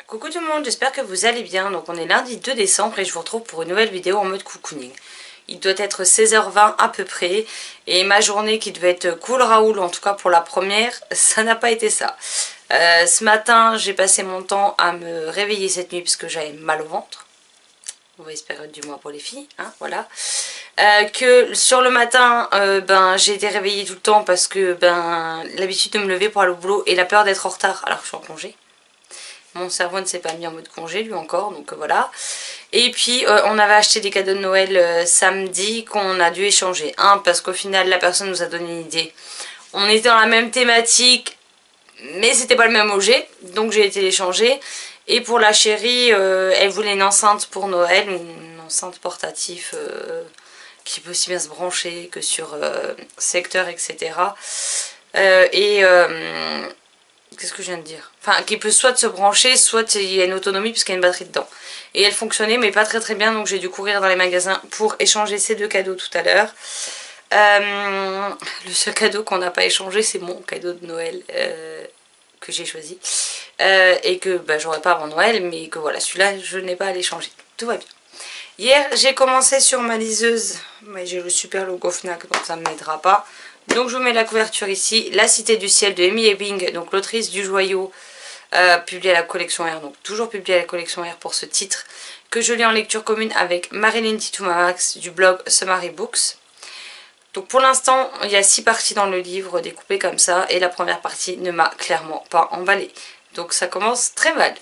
Coucou tout le monde, j'espère que vous allez bien. Donc on est lundi 2 décembre et je vous retrouve pour une nouvelle vidéo en mode cocooning. Il doit être 16h20 à peu près et ma journée qui devait être cool Raoul, en tout cas pour la première, ça n'a pas été ça. Ce matin j'ai passé mon temps à me réveiller cette nuit parce que j'avais mal au ventre. Mauvaise période du mois pour les filles, hein, voilà. Que sur le matin, j'ai été réveillée tout le temps parce que l'habitude de me lever pour aller au boulot et la peur d'être en retard alors que je suis en congé. Mon cerveau ne s'est pas mis en mode congé lui encore, donc voilà. Et puis on avait acheté des cadeaux de Noël samedi qu'on a dû échanger. Un, parce qu'au final la personne nous a donné une idée. On était dans la même thématique, mais c'était pas le même objet, donc j'ai été l'échanger. Et pour la chérie, elle voulait une enceinte pour Noël, une enceinte portative qui peut aussi bien se brancher que sur secteur, etc. Qu'est-ce que je viens de dire? Enfin, qui peut soit se brancher, soit il y a une autonomie puisqu'il y a une batterie dedans. Et elle fonctionnait mais pas très bien, donc j'ai dû courir dans les magasins pour échanger ces deux cadeaux tout à l'heure. Le seul cadeau qu'on n'a pas échangé, c'est mon cadeau de Noël que j'ai choisi. Et que j'aurai pas avant Noël, mais que voilà, celui-là, je n'ai pas à l'échanger. Tout va bien. Hier, j'ai commencé sur ma liseuse, mais j'ai le super logo Fnac, donc ça ne m'aidera pas. Donc je vous mets la couverture ici, La Cité du Ciel de Amy Ebbing, donc l'autrice du Joyau, publiée à la collection R, donc toujours publiée à la collection R pour ce titre, que je lis en lecture commune avec Marilyn Titoumamax du blog Summary Books. Donc pour l'instant, il y a 6 parties dans le livre découpées comme ça, et la première partie ne m'a clairement pas emballée. Donc ça commence très mal.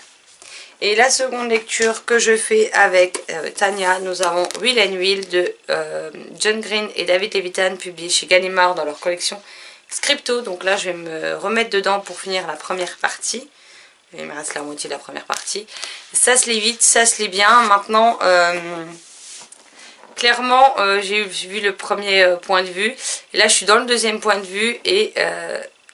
Et la seconde lecture que je fais avec Tania, nous avons Will and Will de John Green et David Levitan, publié chez Gallimard dans leur collection Scripto. Donc là je vais me remettre dedans pour finir la première partie. Il me reste la moitié de la première partie. Ça se lit vite, ça se lit bien. Maintenant, clairement, j'ai vu le premier point de vue. Et là je suis dans le deuxième point de vue et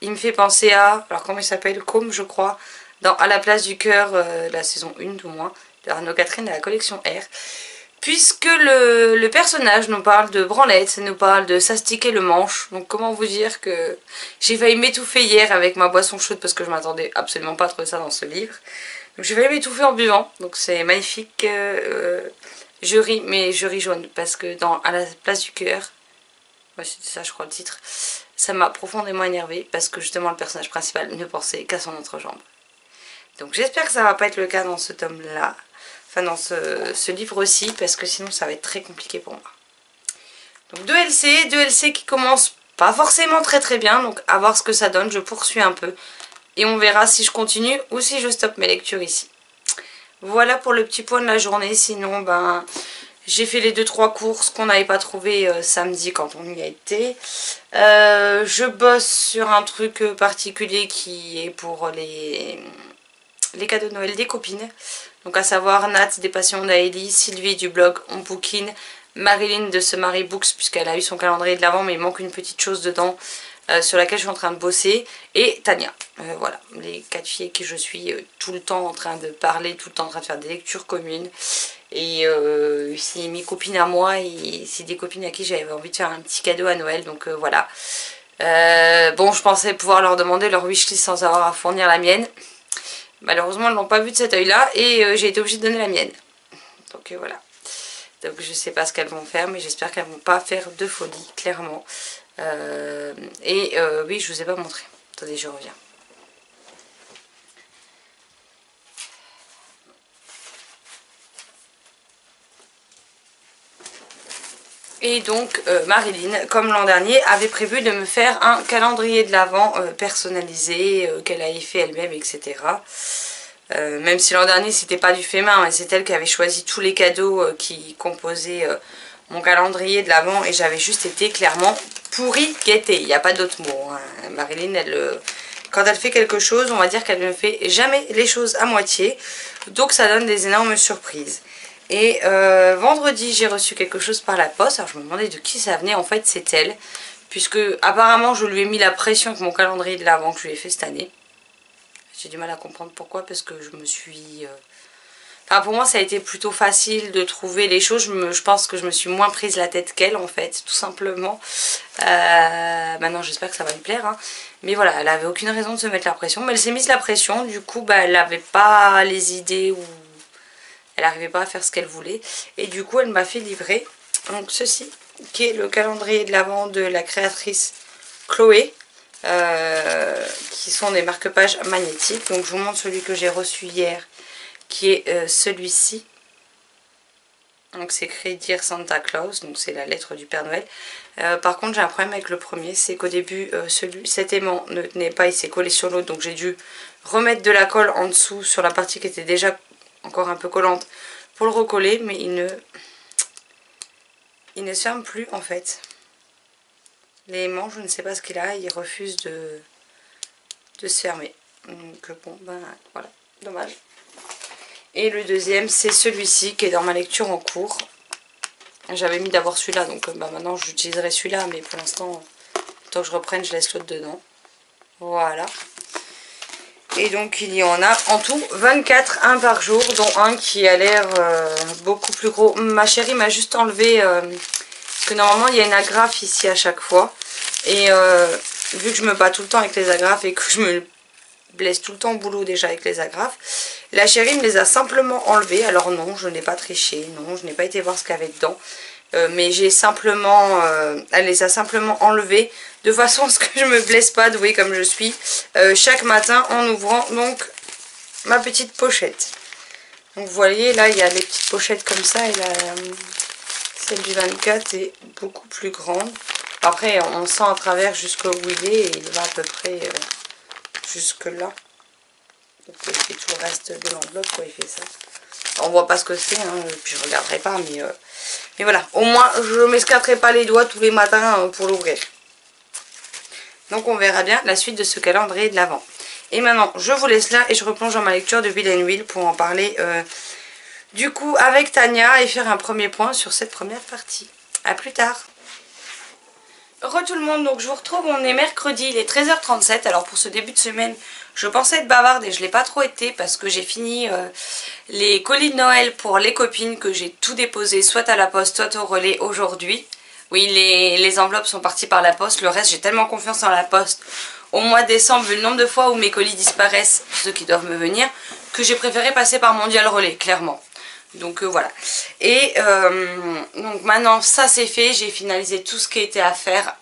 il me fait penser à, alors comment il s'appelle, Com je crois, dans À la place du cœur, la saison 1 du moins, d'Arnaud Catherine de la collection R. Puisque le personnage nous parle de branlette, nous parle de s'astiquer le manche. Donc comment vous dire que j'ai failli m'étouffer hier avec ma boisson chaude parce que je m'attendais absolument pas à trouver ça dans ce livre. Donc j'ai failli m'étouffer en buvant, donc c'est magnifique. Je ris, mais je ris jaune parce que dans À la place du cœur, ouais, c'était ça je crois le titre, ça m'a profondément énervée parce que justement le personnage principal ne pensait qu'à son entrejambe. Donc j'espère que ça va pas être le cas dans ce tome là, enfin dans ce livre-ci, parce que sinon ça va être très compliqué pour moi. Donc deux LC qui commencent pas forcément très bien, donc à voir ce que ça donne, je poursuis un peu. Et on verra si je continue ou si je stoppe mes lectures ici. Voilà pour le petit point de la journée, sinon j'ai fait les 2-3 courses qu'on n'avait pas trouvées samedi quand on y a été. Je bosse sur un truc particulier qui est pour les cadeaux de Noël des copines, donc à savoir Nat des Passions d'Aélie, Sylvie du blog On Bookin, Marilyn de Summary Books puisqu'elle a eu son calendrier de l'avant mais il manque une petite chose dedans sur laquelle je suis en train de bosser, et Tania. Voilà, les 4 filles avec qui je suis tout le temps en train de parler, tout le temps en train de faire des lectures communes, et c'est mes copines à moi et c'est des copines à qui j'avais envie de faire un petit cadeau à Noël, donc voilà. Bon, je pensais pouvoir leur demander leur wishlist sans avoir à fournir la mienne. Malheureusement, elles ne l'ont pas vu de cet œil-là et j'ai été obligée de donner la mienne. Donc voilà. Donc je sais pas ce qu'elles vont faire, mais j'espère qu'elles vont pas faire de folie, clairement. Oui, je vous ai pas montré. Attendez, je reviens. Et donc Marilyn, comme l'an dernier, avait prévu de me faire un calendrier de l'Avent personnalisé, qu'elle avait fait elle-même, etc. Même si l'an dernier c'était pas du fait main, mais c'est elle qui avait choisi tous les cadeaux qui composaient mon calendrier de l'Avent, et j'avais juste été clairement pourri gâtée. Il n'y a pas d'autre mot. Hein. Marilyn, quand elle fait quelque chose, on va dire qu'elle ne fait jamais les choses à moitié, donc ça donne des énormes surprises. Et vendredi, j'ai reçu quelque chose par la poste. Alors je me demandais de qui ça venait. En fait, c'est elle. Puisque apparemment, je lui ai mis la pression avec mon calendrier de l'Avent que je lui ai fait cette année. J'ai du mal à comprendre pourquoi. Parce que je me suis... Enfin pour moi ça a été plutôt facile de trouver les choses. Je pense que je me suis moins prise la tête qu'elle en fait, tout simplement. Maintenant j'espère que ça va lui plaire. Hein. Mais voilà, elle avait aucune raison de se mettre la pression. Mais elle s'est mise la pression, du coup bah, elle n'avait pas les idées ou elle n'arrivait pas à faire ce qu'elle voulait. Et du coup elle m'a fait livrer donc ceci, qui est le calendrier de l'Avent de la créatrice Chloé. Qui sont des marque-pages magnétiques. Donc je vous montre celui que j'ai reçu hier, qui est celui-ci. Donc c'est écrit Dear Santa Claus, donc c'est la lettre du Père Noël. Par contre j'ai un problème avec le premier, c'est qu'au début cet aimant ne tenait pas, il s'est collé sur l'autre, donc j'ai dû remettre de la colle en dessous sur la partie qui était déjà encore un peu collante pour le recoller, mais il ne se ferme plus en fait. L'aimant, je ne sais pas ce qu'il a, il refuse de se fermer. Donc bon, ben voilà, dommage. Et le deuxième, c'est celui-ci qui est dans ma lecture en cours. J'avais mis d'avoir celui-là, donc ben, maintenant j'utiliserai celui-là, mais pour l'instant, tant que je reprenne, je laisse l'autre dedans. Voilà. Et donc il y en a en tout 24, un par jour, dont un qui a l'air beaucoup plus gros. Ma chérie m'a juste enlevé, parce que normalement il y a une agrafe ici à chaque fois. Et vu que je me bats tout le temps avec les agrafes et que je me blesse tout le temps au boulot déjà avec les agrafes, la chérie me les a simplement enlevées. Alors non, je n'ai pas triché, non, je n'ai pas été voir ce qu'il y avait dedans. Mais j'ai simplement, elle les a simplement enlevées de façon à ce que je me blesse pas, douée comme je suis, chaque matin en ouvrant donc ma petite pochette. Donc vous voyez, là il y a les petites pochettes comme ça et celle du 24 est beaucoup plus grande. Après, on sent à travers jusqu'au où il est et il va à peu près jusque là. Donc il fait tout le reste de l'enveloppe, quoi, il fait ça. On voit pas ce que c'est, hein, puis je regarderai pas, mais voilà. Au moins, je m'esclatterai pas les doigts tous les matins pour l'ouvrir. Donc on verra bien la suite de ce calendrier de l'Avent. Et maintenant, je vous laisse là et je replonge dans ma lecture de Will and Will pour en parler du coup avec Tania et faire un premier point sur cette première partie. A plus tard. Re tout le monde, donc je vous retrouve, on est mercredi, il est 13h37. Alors pour ce début de semaine, je pensais être bavarde et je ne l'ai pas trop été parce que j'ai fini les colis de Noël pour les copines que j'ai tout déposé soit à la poste soit au relais aujourd'hui. Oui, les enveloppes sont parties par la poste, le reste j'ai tellement confiance en la poste au mois de décembre vu le nombre de fois où mes colis disparaissent, ceux qui doivent me venir, que j'ai préféré passer par Mondial Relais, clairement. Donc voilà. Et donc maintenant ça c'est fait, j'ai finalisé tout ce qui était à faire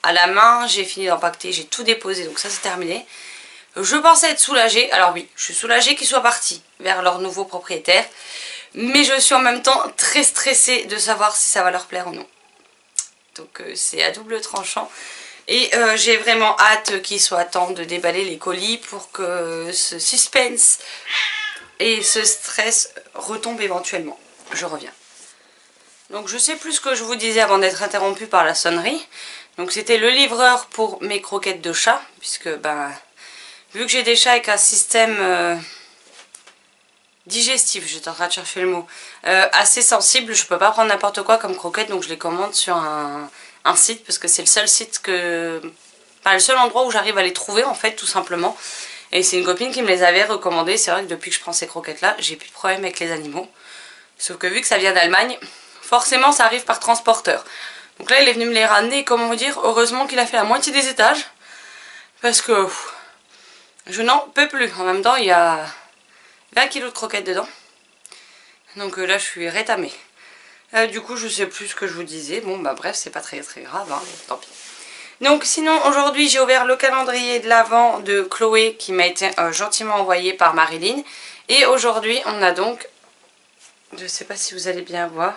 à la main, j'ai fini d'empaqueter, j'ai tout déposé, donc ça c'est terminé. Je pensais être soulagée, alors oui, je suis soulagée qu'ils soient partis vers leur nouveau propriétaire, mais je suis en même temps très stressée de savoir si ça va leur plaire ou non. Donc c'est à double tranchant. Et j'ai vraiment hâte qu'il soit temps de déballer les colis pour que ce suspense et ce stress retombe éventuellement. Je reviens. Donc je sais plus ce que je vous disais avant d'être interrompue par la sonnerie. Donc c'était le livreur pour mes croquettes de chat. Puisque ben, vu que j'ai des chats avec un système digestif, j'étais en train de chercher le mot, assez sensible, je peux pas prendre n'importe quoi comme croquettes. Donc je les commande sur un site parce que c'est le seul site que... Enfin le seul endroit où j'arrive à les trouver en fait tout simplement. Et c'est une copine qui me les avait recommandées. C'est vrai que depuis que je prends ces croquettes là, j'ai plus de problème avec les animaux. Sauf que vu que ça vient d'Allemagne, forcément ça arrive par transporteur. Donc là il est venu me les ramener, comment vous dire, heureusement qu'il a fait la moitié des étages. Parce que je n'en peux plus. En même temps il y a 20 kilos de croquettes dedans. Donc là je suis rétamée. Du coup je sais plus ce que je vous disais. Bon bah bref, c'est pas très grave, hein, tant pis. Donc sinon aujourd'hui j'ai ouvert le calendrier de l'Avent de Chloé qui m'a été gentiment envoyé par Marilyn. Et aujourd'hui on a donc, je sais pas si vous allez bien voir,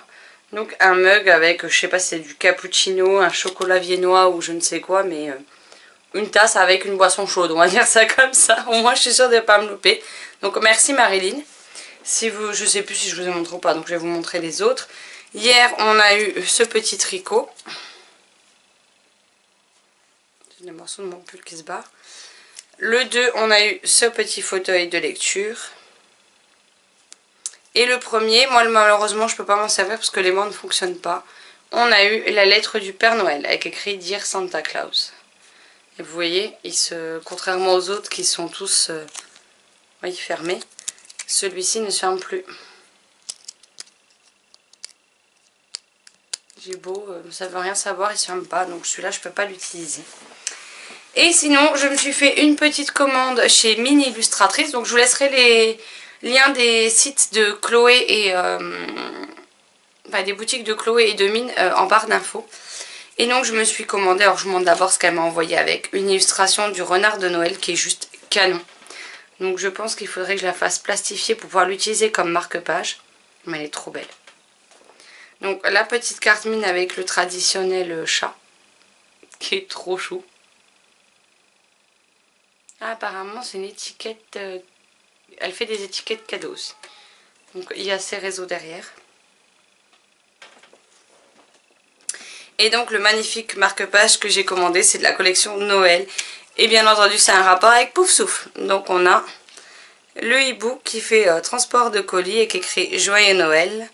donc un mug avec, je sais pas si c'est du cappuccino, un chocolat viennois ou je ne sais quoi, mais une tasse avec une boisson chaude, on va dire ça comme ça. Au moins je suis sûre de ne pas me louper. Donc merci Marilyn. Si vous, je sais plus si je vous ai montré ou pas, donc je vais vous montrer les autres. Hier on a eu ce petit tricot. Des morceaux de mon pull qui se barrent. Le 2, on a eu ce petit fauteuil de lecture. Et le premier, moi malheureusement je peux pas m'en servir parce que l'aimant ne fonctionne pas. On a eu la lettre du Père Noël avec écrit Dear Santa Claus. Et vous voyez, contrairement aux autres qui sont tous fermés, Celui-ci ne se ferme plus. J'ai beau, ça veut rien savoir, il se ferme pas, donc celui-là je peux pas l'utiliser. Et sinon, je me suis fait une petite commande chez Mini Illustratrice, donc je vous laisserai les liens des sites de Chloé et des boutiques de Chloé et de Mine en barre d'infos. Et donc je me suis commandé, alors je vous montre d'abord ce qu'elle m'a envoyé avec, une illustration du renard de Noël qui est juste canon. Donc je pense qu'il faudrait que je la fasse plastifier pour pouvoir l'utiliser comme marque-page, mais elle est trop belle. Donc la petite carte mine avec le traditionnel chat, qui est trop chou. Ah, apparemment c'est une étiquette, elle fait des étiquettes cadeaux aussi. Donc il y a ses réseaux derrière. Et donc le magnifique marque-page que j'ai commandé, c'est de la collection Noël. Et bien entendu c'est un rapport avec Pouf Souffle. Donc on a le hibou qui fait transport de colis et qui écrit Joyeux Noël.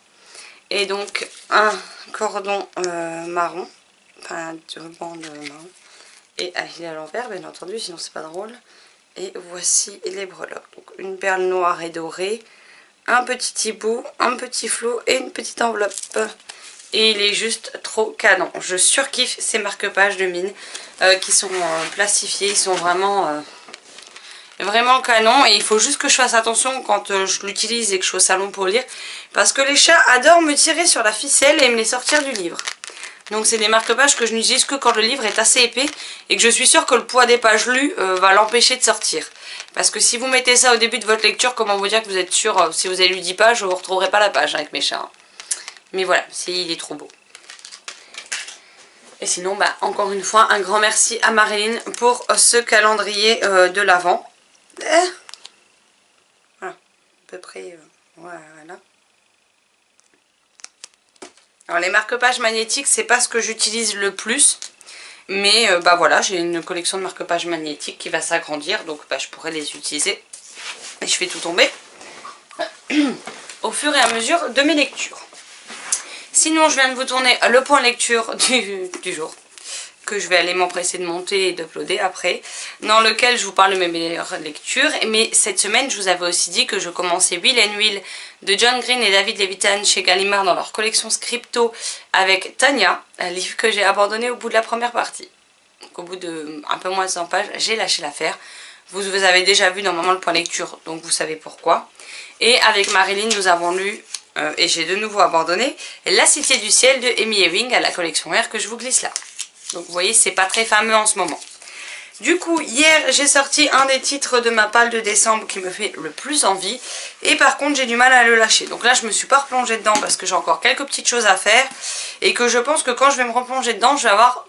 Et donc un cordon marron, enfin du ruban de marron. Et il est à l'envers bien entendu, sinon c'est pas drôle. Et voici les breloques. Donc une perle noire et dorée, un petit hibou, un petit flot et une petite enveloppe. Et il est juste trop canon. Je surkiffe ces marque-pages de Mine qui sont plastifiés. Ils sont vraiment, vraiment canons. Et il faut juste que je fasse attention quand je l'utilise et que je suis au salon pour lire. Parce que les chats adorent me tirer sur la ficelle et me les sortir du livre. Donc c'est des marque-pages que je n'utilise que quand le livre est assez épais. Et que je suis sûre que le poids des pages lues va l'empêcher de sortir. Parce que si vous mettez ça au début de votre lecture, comment vous dire que vous êtes sûr, si vous avez lu 10 pages, vous ne retrouverez pas la page avec mes chats. Mais voilà, il est trop beau. Et sinon, encore une fois, un grand merci à Marilyn pour ce calendrier de l'Avent. Voilà, à peu près, voilà. Alors les marque-pages magnétiques, c'est pas ce que j'utilise le plus. Mais voilà, j'ai une collection de marque-pages magnétiques qui va s'agrandir. Donc je pourrais les utiliser. Et je fais tout tomber au fur et à mesure de mes lectures. Sinon, je viens de vous tourner le point lecture du jour, que je vais aller m'empresser de monter et d'uploader après, dans lequel je vous parle de mes meilleures lectures. Mais cette semaine, je vous avais aussi dit que je commençais Will and Will de John Green et David Levitan chez Gallimard dans leur collection Scripto avec Tania, un livre que j'ai abandonné au bout de la première partie. Donc au bout de un peu moins de 100 pages, j'ai lâché l'affaire. Vous avez déjà vu normalement le point lecture, donc vous savez pourquoi. Et avec Marilyn, nous avons lu... et j'ai de nouveau abandonné La Cité du Ciel de Amy Ewing à la collection R que je vous glisse là. Donc vous voyez, c'est pas très fameux en ce moment. Du coup, hier, j'ai sorti un des titres de ma palle de décembre qui me fait le plus envie. Et par contre, j'ai du mal à le lâcher. Donc là, je me suis pas replongée dedans parce que j'ai encore quelques petites choses à faire. Et que je pense que quand je vais me replonger dedans, je vais avoir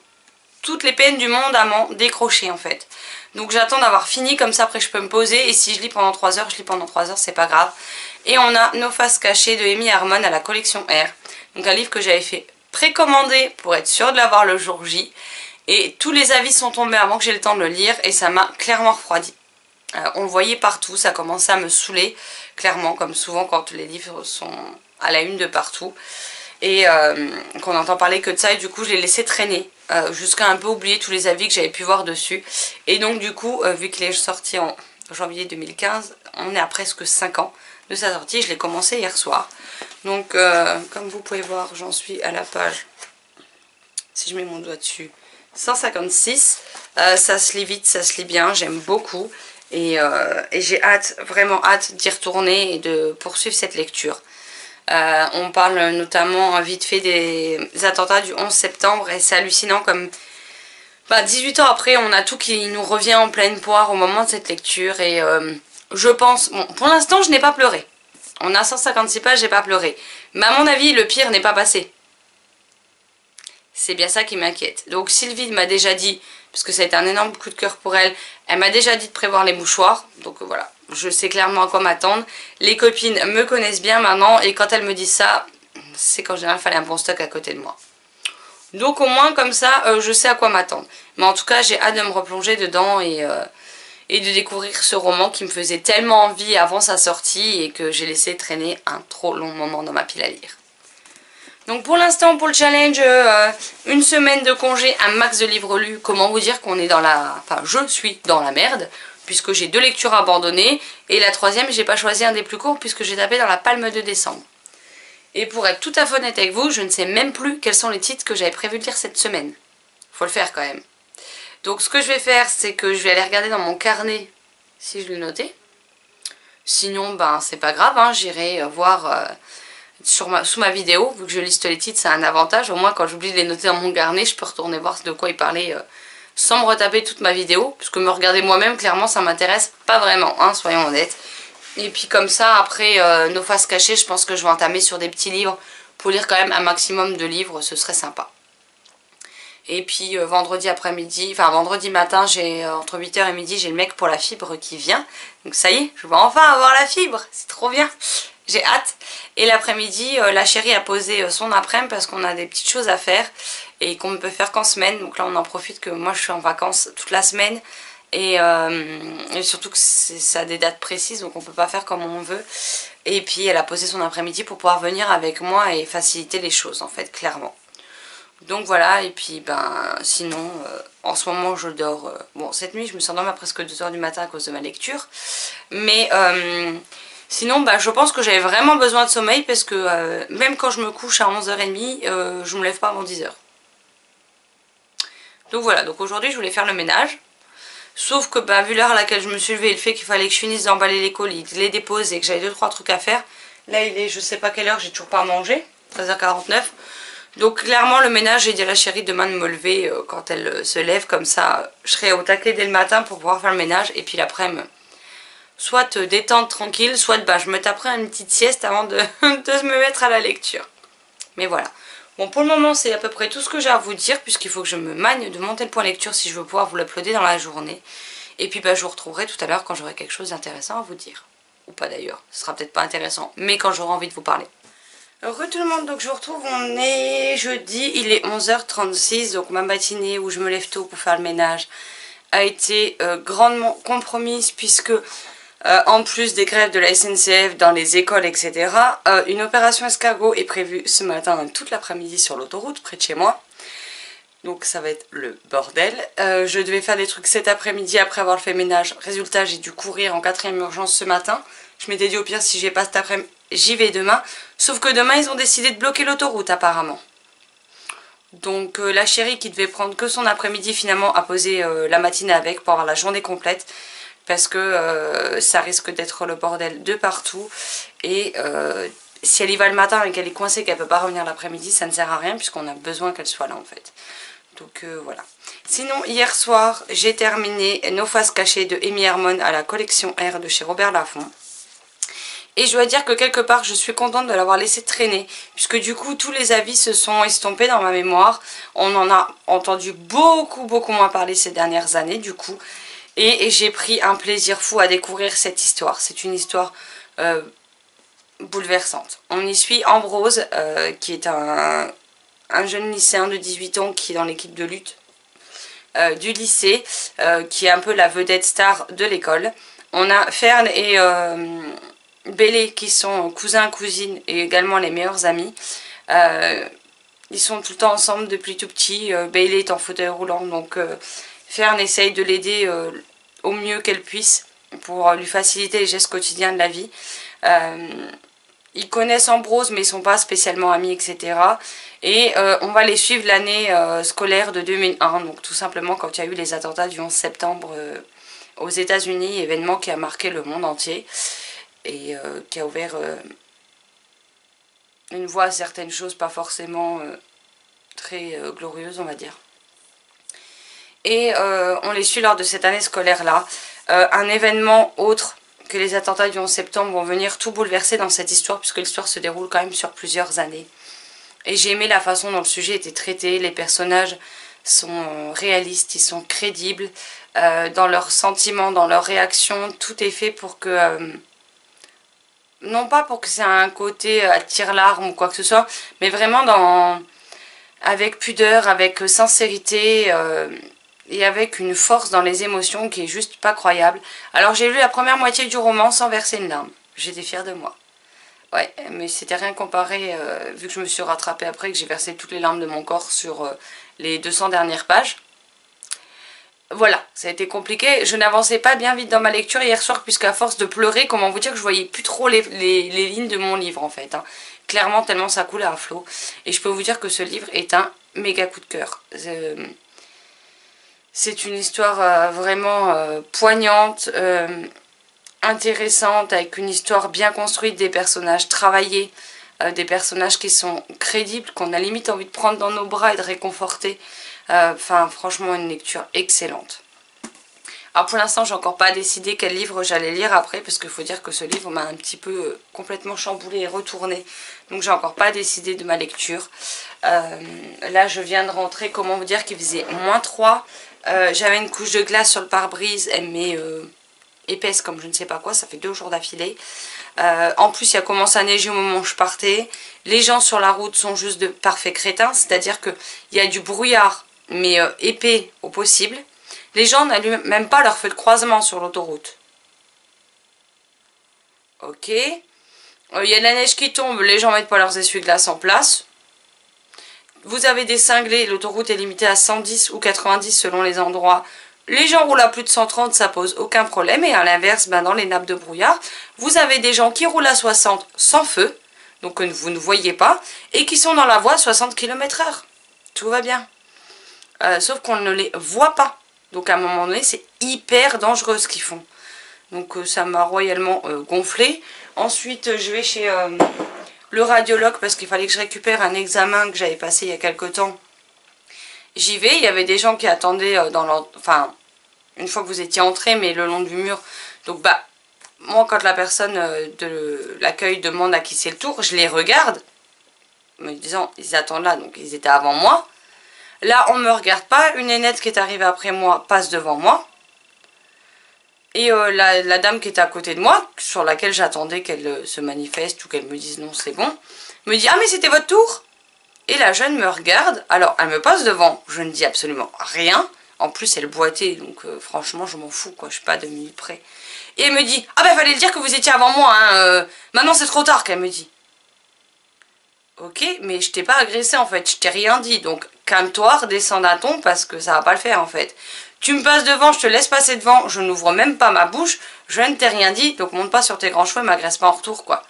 toutes les peines du monde à m'en décrocher en fait. Donc j'attends d'avoir fini, comme ça après je peux me poser. Et si je lis pendant 3 heures, je lis pendant 3 heures, c'est pas grave. Et on a Nos Faces Cachées de Amy Harmon à la collection R. Donc un livre que j'avais fait précommander pour être sûre de l'avoir le jour J. Et tous les avis sont tombés avant que j'ai le temps de le lire et ça m'a clairement refroidi. On le voyait partout, ça commençait à me saouler, clairement, comme souvent quand les livres sont à la une de partout. Et qu'on entend parler que de ça, et du coup je l'ai laissé traîner. Jusqu'à un peu oublier tous les avis que j'avais pu voir dessus. Et donc du coup, vu qu'il est sorti en janvier 2015, on est à presque 5 ans de sa sortie. Je l'ai commencé hier soir. Donc comme vous pouvez voir, j'en suis à la page, si je mets mon doigt dessus, 156. Ça se lit vite, ça se lit bien, j'aime beaucoup. Et j'ai hâte, vraiment hâte d'y retourner et de poursuivre cette lecture. On parle notamment vite fait des attentats du 11 septembre et c'est hallucinant comme 18 ans après on a tout qui nous revient en pleine poire au moment de cette lecture. Et je pense, bon, pour l'instant je n'ai pas pleuré, on a 156 pages, j'ai pas pleuré, mais à mon avis le pire n'est pas passé. C'est bien ça qui m'inquiète. Donc Sylvie m'a déjà dit, parce que ça a été un énorme coup de cœur pour elle, elle m'a déjà dit de prévoir les mouchoirs. Donc voilà, je sais clairement à quoi m'attendre. Les copines me connaissent bien maintenant et quand elles me disent ça, c'est qu'en général il fallait un bon stock à côté de moi. Donc au moins comme ça, je sais à quoi m'attendre. Mais en tout cas, j'ai hâte de me replonger dedans et de découvrir ce roman qui me faisait tellement envie avant sa sortie et que j'ai laissé traîner un trop long moment dans ma pile à lire. Donc pour l'instant, pour le challenge, une semaine de congé, un max de livres lus. Comment vous dire qu'on est dans la... Enfin, je suis dans la merde, puisque j'ai 2 lectures abandonnées. Et la troisième, j'ai pas choisi un des plus courts puisque j'ai tapé dans la palme de décembre. Et pour être tout à fait honnête avec vous, je ne sais même plus quels sont les titres que j'avais prévu de lire cette semaine. Faut le faire quand même. Donc ce que je vais faire, c'est que je vais aller regarder dans mon carnet si je l'ai noté. Sinon, ben c'est pas grave, hein, j'irai voir sous ma vidéo. Vu que je liste les titres, c'est un avantage. Au moins, quand j'oublie de les noter dans mon carnet, je peux retourner voir de quoi il parlait sans me retaper toute ma vidéo. Puisque me regarder moi-même, clairement, ça m'intéresse pas vraiment, hein, soyons honnêtes. Et puis comme ça, après nos faces cachées, je pense que je vais entamer sur des petits livres pour lire quand même un maximum de livres, ce serait sympa. Et puis vendredi après-midi, enfin vendredi matin, j'ai entre 8h et midi, j'ai le mec pour la fibre qui vient. Donc ça y est, je vais enfin avoir la fibre, c'est trop bien, j'ai hâte. Et l'après-midi, la chérie a posé son après-midi parce qu'on a des petites choses à faire et qu'on ne peut faire qu'en semaine. Donc là on en profite que moi je suis en vacances toute la semaine. Et surtout que ça a des dates précises, donc on peut pas faire comme on veut. Et puis elle a posé son après-midi pour pouvoir venir avec moi et faciliter les choses en fait, clairement. Donc voilà, et puis ben sinon en ce moment je dors, bon cette nuit je me suis endormie à presque 2h du matin à cause de ma lecture. Mais sinon ben, je pense que j'avais vraiment besoin de sommeil parce que même quand je me couche à 11h30, je me lève pas avant 10h. Donc voilà, donc aujourd'hui je voulais faire le ménage. Sauf que bah, vu l'heure à laquelle je me suis levée, le fait qu'il fallait que je finisse d'emballer les colis, de les déposer, que j'avais 2-3 trucs à faire. Là il est je sais pas quelle heure, j'ai toujours pas mangé, 13h49. Donc clairement le ménage, j'ai dit à la chérie demain de me lever quand elle se lève, comme ça je serai au taquet dès le matin pour pouvoir faire le ménage. Et puis l'après-midi, soit détendre tranquille, soit bah, je me taperai une petite sieste avant de me mettre à la lecture. Mais voilà. Bon, pour le moment, c'est à peu près tout ce que j'ai à vous dire, puisqu'il faut que je me magne de monter le point lecture si je veux pouvoir vous l'uploader dans la journée. Et puis, bah, je vous retrouverai tout à l'heure quand j'aurai quelque chose d'intéressant à vous dire. Ou pas d'ailleurs, ce sera peut-être pas intéressant, mais quand j'aurai envie de vous parler. Heureux tout le monde, donc je vous retrouve, on est jeudi, il est 11h36, donc ma matinée où je me lève tôt pour faire le ménage a été grandement compromise, puisque... en plus des grèves de la SNCF dans les écoles, etc., une opération escargot est prévue ce matin toute l'après-midi sur l'autoroute près de chez moi. Donc ça va être le bordel. Je devais faire des trucs cet après-midi après avoir fait ménage. Résultat, j'ai dû courir en 4e urgence ce matin. Je m'étais dit au pire si j'ai pas cet après-midi, j'y vais demain. Sauf que demain ils ont décidé de bloquer l'autoroute apparemment. Donc la chérie qui devait prendre que son après-midi finalement a posé la matinée avec pour avoir la journée complète. Parce que ça risque d'être le bordel de partout. Et si elle y va le matin et qu'elle est coincée, qu'elle ne peut pas revenir l'après-midi, ça ne sert à rien puisqu'on a besoin qu'elle soit là en fait. Donc voilà. Sinon, hier soir, j'ai terminé Nos faces cachées de Amy Hermon à la collection R de chez Robert Laffont. Et je dois dire que quelque part, je suis contente de l'avoir laissé traîner. Puisque du coup, tous les avis se sont estompés dans ma mémoire. On en a entendu beaucoup moins parler ces dernières années du coup. Et j'ai pris un plaisir fou à découvrir cette histoire. C'est une histoire bouleversante. On y suit Ambrose, qui est un jeune lycéen de 18 ans qui est dans l'équipe de lutte du lycée, qui est un peu la vedette star de l'école. On a Fern et Bailey qui sont cousins, cousines et également les meilleurs amis. Ils sont tout le temps ensemble depuis tout petit. Bailey est en fauteuil roulant, donc Fern essaye de l'aider au mieux qu'elle puisse pour lui faciliter les gestes quotidiens de la vie. Ils connaissent Ambrose mais ils ne sont pas spécialement amis, etc. Et on va les suivre l'année scolaire de 2001, donc tout simplement quand il y a eu les attentats du 11 septembre aux États-Unis, événement qui a marqué le monde entier et qui a ouvert une voie à certaines choses pas forcément très glorieuses, on va dire. Et on les suit lors de cette année scolaire-là. Un événement autre que les attentats du 11 septembre vont venir tout bouleverser dans cette histoire, puisque l'histoire se déroule quand même sur plusieurs années. Et j'ai aimé la façon dont le sujet était traité. Les personnages sont réalistes, ils sont crédibles. Dans leurs sentiments, dans leurs réactions, tout est fait pour que... non pas pour que c'est un côté à tire-larme ou quoi que ce soit, mais vraiment avec pudeur, avec sincérité... et avec une force dans les émotions qui est juste pas croyable. Alors j'ai lu la première moitié du roman sans verser une larme. J'étais fière de moi. Ouais, mais c'était rien comparé, vu que je me suis rattrapée après, que j'ai versé toutes les larmes de mon corps sur les 200 dernières pages. voilà, ça a été compliqué. Je n'avançais pas bien vite dans ma lecture hier soir, puisqu'à force de pleurer, comment vous dire que je voyais plus trop les lignes de mon livre en fait. Hein. Clairement, tellement ça coulait à flot. Et je peux vous dire que ce livre est un méga coup de cœur. C'est une histoire vraiment poignante, intéressante, avec une histoire bien construite, des personnages travaillés, des personnages qui sont crédibles, qu'on a limite envie de prendre dans nos bras et de réconforter. Enfin, franchement, une lecture excellente. Alors pour l'instant, j'ai encore pas décidé quel livre j'allais lire après, parce qu'il faut dire que ce livre m'a un petit peu complètement chamboulé et retourné. Donc j'ai encore pas décidé de ma lecture. Là, je viens de rentrer, comment vous dire qu'il faisait -3. J'avais une couche de glace sur le pare-brise, elle m'est épaisse comme je ne sais pas quoi, ça fait 2 jours d'affilée. En plus, il a commencé à neiger au moment où je partais. Les gens sur la route sont juste de parfaits crétins, c'est-à-dire qu'il y a du brouillard, mais épais au possible. Les gens n'allument même pas leur feu de croisement sur l'autoroute. Ok. Il y a de la neige qui tombe, les gens mettent pas leurs essuie-glaces en place. Vous avez des cinglés, l'autoroute est limitée à 110 ou 90 selon les endroits. Les gens roulent à plus de 130, ça pose aucun problème. Et à l'inverse, ben dans les nappes de brouillard, vous avez des gens qui roulent à 60 sans feu, donc que vous ne voyez pas, et qui sont dans la voie à 60 km/h. Tout va bien. Sauf qu'on ne les voit pas. Donc à un moment donné, c'est hyper dangereux ce qu'ils font. Donc ça m'a royalement gonflé. Ensuite, je vais chez le radiologue parce qu'il fallait que je récupère un examen que j'avais passé il y a quelque temps. J'y vais, il y avait des gens qui attendaient dans leur... Enfin, une fois que vous étiez entré, mais le long du mur. Donc bah, moi quand la personne de l'accueil demande à qui c'est le tour, je les regarde, me disant, ils attendent là, donc ils étaient avant moi. Là, on ne me regarde pas, une nénette qui est arrivée après moi passe devant moi. Et la dame qui était à côté de moi, sur laquelle j'attendais qu'elle se manifeste ou qu'elle me dise non, c'est bon, me dit « Ah mais c'était votre tour ?» Et la jeune me regarde, alors elle me passe devant, je ne dis absolument rien. En plus elle boitait, donc franchement je m'en fous quoi, je suis pas à 2 minutes près. Et elle me dit « Ah bah fallait le dire que vous étiez avant moi, hein, maintenant c'est trop tard » qu'elle me dit. Ok, mais je t'ai pas agressé en fait, je t'ai rien dit, donc calme-toi, redescends d'un ton parce que ça va pas le faire en fait. Tu me passes devant, je te laisse passer devant, je n'ouvre même pas ma bouche, je ne t'ai rien dit, donc monte pas sur tes grands cheveux et m'agresse pas en retour quoi.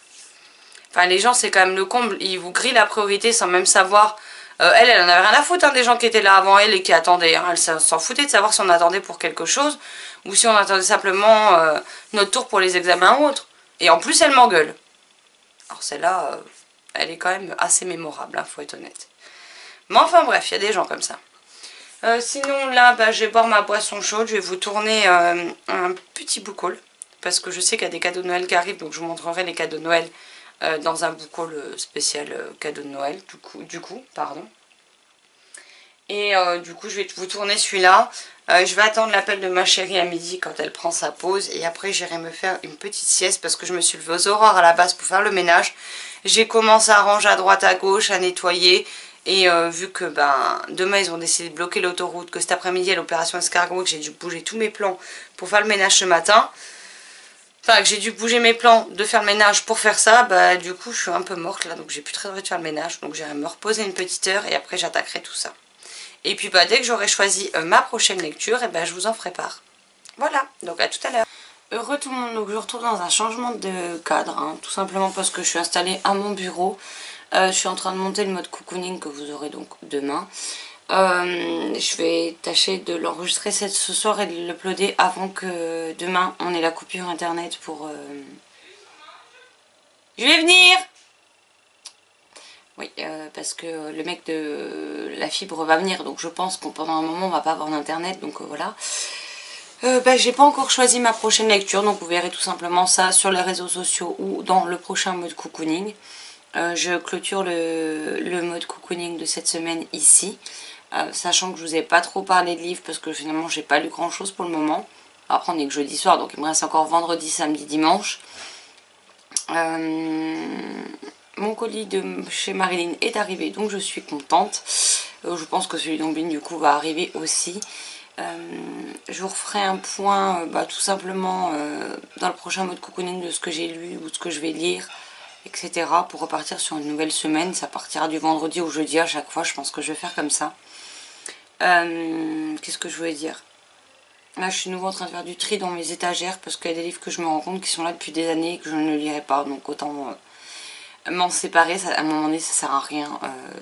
Enfin les gens c'est quand même le comble, ils vous grillent la priorité sans même savoir. Elle en avait rien à foutre hein, des gens qui étaient là avant elle et qui attendaient, hein. Elle s'en foutait de savoir si on attendait pour quelque chose ou si on attendait simplement notre tour pour les examens ou autre. Et en plus elle m'engueule. Alors celle-là, elle est quand même assez mémorable, hein, faut être honnête. Mais enfin bref, il y a des gens comme ça. Sinon là, bah, je vais boire ma boisson chaude, je vais vous tourner un petit book haul. Parce que je sais qu'il y a des cadeaux de Noël qui arrivent, donc je vous montrerai les cadeaux de Noël dans un book haul spécial cadeau de Noël, du coup, pardon. Et du coup, je vais vous tourner celui-là. Je vais attendre l'appel de ma chérie à midi quand elle prend sa pause. Et après, j'irai me faire une petite sieste parce que je me suis levée aux aurores à la base pour faire le ménage. J'ai commencé à ranger à droite à gauche, à nettoyer. Et vu que ben, demain, ils ont décidé de bloquer l'autoroute, que cet après-midi, il y a l'opération escargot, que j'ai dû bouger tous mes plans pour faire le ménage ce matin. Enfin, que j'ai dû bouger mes plans de faire le ménage pour faire ça, bah du coup, je suis un peu morte là. Donc, j'ai plus très envie de faire le ménage. Donc, j'irai me reposer une petite heure et après, j'attaquerai tout ça. Et puis bah, dès que j'aurai choisi ma prochaine lecture, et ben, je vous en ferai part. Voilà, donc à tout à l'heure. Heureux tout le monde, donc je me retrouve dans un changement de cadre, hein, tout simplement parce que je suis installée à mon bureau. Je suis en train de monter le mode cocooning que vous aurez donc demain. Je vais tâcher de l'enregistrer ce soir et de l'uploader avant que demain on ait la coupure internet pour... Je vais venir! Oui, parce que le mec de la fibre va venir, donc je pense que pendant un moment on va pas avoir d'internet, donc voilà. Bah, j'ai pas encore choisi ma prochaine lecture, donc vous verrez tout simplement ça sur les réseaux sociaux ou dans le prochain mode cocooning. Je clôture le mode cocooning de cette semaine ici, sachant que je vous ai pas trop parlé de livres parce que finalement j'ai pas lu grand chose pour le moment. Après on est que jeudi soir, donc il me reste encore vendredi, samedi, dimanche. Mon colis de chez Marilyn est arrivé, donc je suis contente. Je pense que celui d'Ombline du coup va arriver aussi. Je vous referai un point tout simplement dans le prochain mode cocooning de ce que j'ai lu ou ce que je vais lire, etc. pour repartir sur une nouvelle semaine. Ça partira du vendredi au jeudi à chaque fois, je pense que je vais faire comme ça. Qu'est-ce que je voulais dire? Là je suis nouveau en train de faire du tri dans mes étagères parce qu'il y a des livres que je me rends compte qui sont là depuis des années et que je ne lirai pas, donc autant m'en séparer. À un moment donné ça sert à rien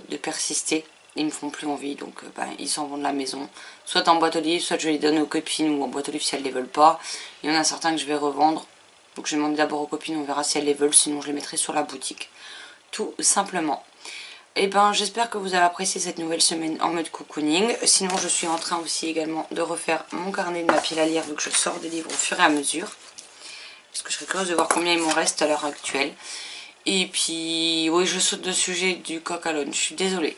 de persister, ils me font plus envie, donc ils s'en vont de la maison, soit en boîte aux livres, soit je les donne aux copines ou en boîte aux livres si elles les veulent pas. Il y en a certains que je vais revendre, donc je vais demander d'abord aux copines, on verra si elles les veulent, sinon je les mettrai sur la boutique, tout simplement. Et j'espère que vous avez apprécié cette nouvelle semaine en mode cocooning. Sinon je suis en train aussi également de refaire mon carnet de ma pile à lire vu que je sors des livres au fur et à mesure. Parce que je serais curieuse de voir combien il m'en reste à l'heure actuelle. Et puis oui, je saute de sujet du coq à l'âne, je suis désolée.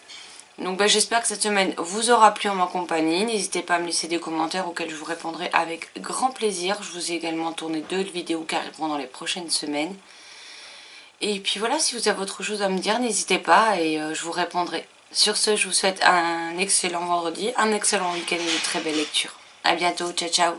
Donc j'espère que cette semaine vous aura plu en ma compagnie. N'hésitez pas à me laisser des commentaires auxquels je vous répondrai avec grand plaisir. Je vous ai également tourné 2 vidéos qui arriveront dans les prochaines semaines. Et puis voilà, si vous avez autre chose à me dire, n'hésitez pas et je vous répondrai. Sur ce, je vous souhaite un excellent vendredi, un excellent week-end et de très belles lectures. A bientôt, ciao ciao.